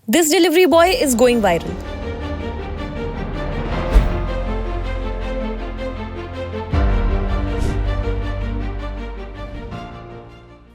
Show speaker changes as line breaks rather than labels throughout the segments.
This delivery boy is going viral.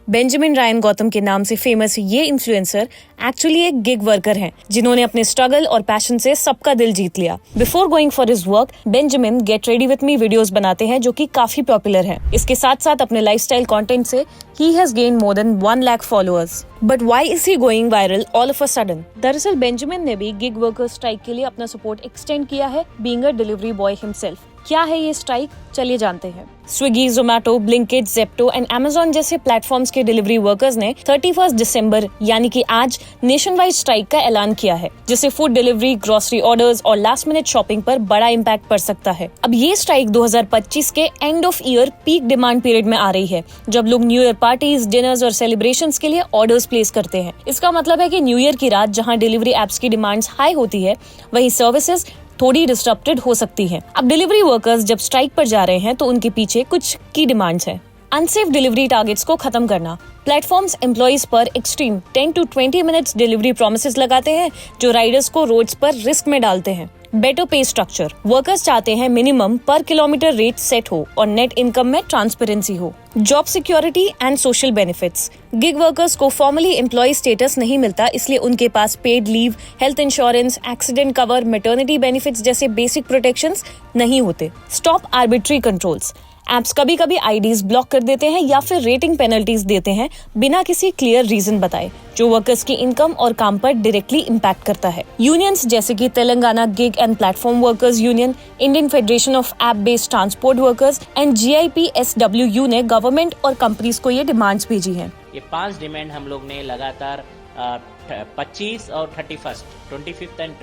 Benjamin Ryan Gautam के नाम से फेमस ये इन्फ्लुएंसर एक्चुअली एक गिग वर्कर हैं जिन्होंने अपने स्ट्रगल और पैशन से सबका दिल जीत लिया। Before going for his work, Benjamin get ready with me videos बनाते हैं जो कि काफी पॉपुलर हैं। इसके साथ साथ अपने लाइफस्टाइल कंटेंट से he has gain more than 1 lakh followers. But why is he going viral all of a sudden? दरअसल बेंजामिन ने भी गिग वर्कर स्ट्राइक के लिए अपना सपोर्ट एक्सटेंड किया है, being a delivery boy himself. क्या है ये स्ट्राइक, चलिए जानते हैं। Swiggy, Zomato, Blinkit, Zepto and Amazon जैसे प्लेटफॉर्म्स के डिलीवरी वर्कर्स ने 31 दिसंबर यानी कि आज नेशन वाइड स्ट्राइक का ऐलान किया है, जिससे फूड डिलीवरी, ग्रोसरी ऑर्डर्स और लास्ट मिनट शॉपिंग पर बड़ा इम्पैक्ट पड़ सकता है। अब ये स्ट्राइक 2025 के end of year peak demand period में आ रही है, जब लोग न्यू ईयर पार्टीज, डिनर्स और सेलिब्रेशंस के लिए ऑर्डर्स प्लेस करते हैं। इसका मतलब है कि न्यू ईयर की रात जहाँ डिलीवरी एप्स की डिमांड्स हाई होती है, वही सर्विसेज थोड़ी डिस्टर्प्टेड हो सकती हैं। अब डिलीवरी वर्कर्स जब स्ट्राइक पर जा रहे हैं तो उनके पीछे कुछ की डिमांड्स हैं। अनसेफ डिलीवरी टारगेट्स को खत्म करना। प्लेटफॉर्म्स एम्प्लॉइज पर extreme 10 to 20 minutes delivery promises लगाते हैं जो राइडर्स को रोड्स पर रिस्क में डालते हैं। बेटर पे स्ट्रक्चर। वर्कर्स चाहते हैं मिनिमम पर किलोमीटर रेट सेट हो और नेट इनकम में ट्रांसपेरेंसी हो। Job security and social benefits. Gig workers को फॉर्मली एम्प्लॉय स्टेटस नहीं मिलता, इसलिए उनके पास paid leave, health insurance, accident cover, maternity benefits जैसे बेसिक प्रोटेक्शंस नहीं होते। Stop arbitrary controls. एप्स कभी कभी आईडीज ब्लॉक कर देते हैं या फिर रेटिंग पेनल्टीज देते हैं बिना किसी क्लियर रीजन बताए, जो वर्कर्स की इनकम और काम पर डायरेक्टली इम्पैक्ट करता है। यूनियंस जैसे कि Telangana gig and platform workers union, Indian federation of app based transport workers and GIPSWU ने गवर्नमेंट और कंपनीज को ये डिमांड्स भेजी हैं।
ये 5 डिमांड हम लोग ने लगातार 25 और 25th एंड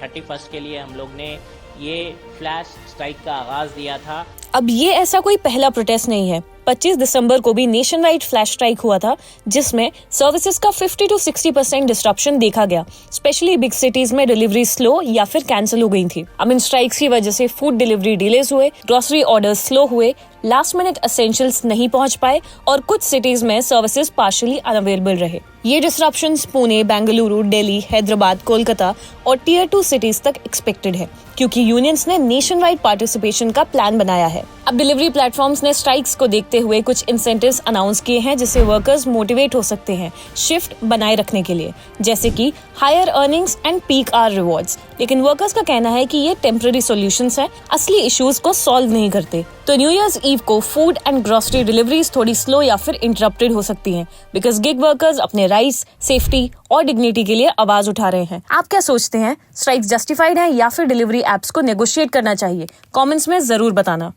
31st के लिए हम लोग ने ये फ्लैश स्ट्राइक का आगाज दिया था।
अब ये ऐसा कोई पहला प्रोटेस्ट नहीं है। 25 दिसंबर को भी नेशन वाइड फ्लैश स्ट्राइक हुआ था, जिसमें सर्विसेज का 50 to 60% डिस्ट्रप्शन देखा गया। स्पेशली बिग सिटीज में डिलीवरी स्लो या फिर कैंसिल हो गई थी। अब इन स्ट्राइक्स की वजह से फूड डिलीवरी डिलेज हुए, ग्रोसरी ऑर्डर्स स्लो हुए, लास्ट मिनट एसेंशियल्स नहीं पहुंच पाए और कुछ सिटीज में सर्विसेज पार्शियली अनअवेलेबल रहे। ये डिस्ट्रप्शंस पुणे, बेंगलुरु, दिल्ली, हैदराबाद, कोलकाता और टियर 2 सिटीज तक एक्सपेक्टेड है, क्योंकि यूनियंस ने नेशन वाइड पार्टिसिपेशन का प्लान बनाया है। अब डिलीवरी प्लेटफॉर्म्स ने स्ट्राइक्स को देखते हुए कुछ इंसेंटिव्स अनाउंस किए हैं, जिससे वर्कर्स मोटिवेट हो सकते हैं शिफ्ट बनाए रखने के लिए, जैसे कि higher earnings and peak hour rewards. लेकिन वर्कर्स का कहना है कि ये टेम्पररी सॉल्यूशंस हैं, असली इश्यूज को सॉल्व नहीं करते। तो न्यू ईयर्स ईव को फूड एंड ग्रोसरी डिलीवरीज थोड़ी स्लो या फिर इंटरप्टेड हो सकती हैं, बिकॉज गिग वर्कर्स अपने राइट्स, सेफ्टी और डिग्निटी के लिए आवाज उठा रहे हैं। आप क्या सोचते हैं? स्ट्राइक्स जस्टिफाइड है या फिर डिलीवरी एप्स को नेगोशिएट करना चाहिए? कमेंट्स में जरूर बताना।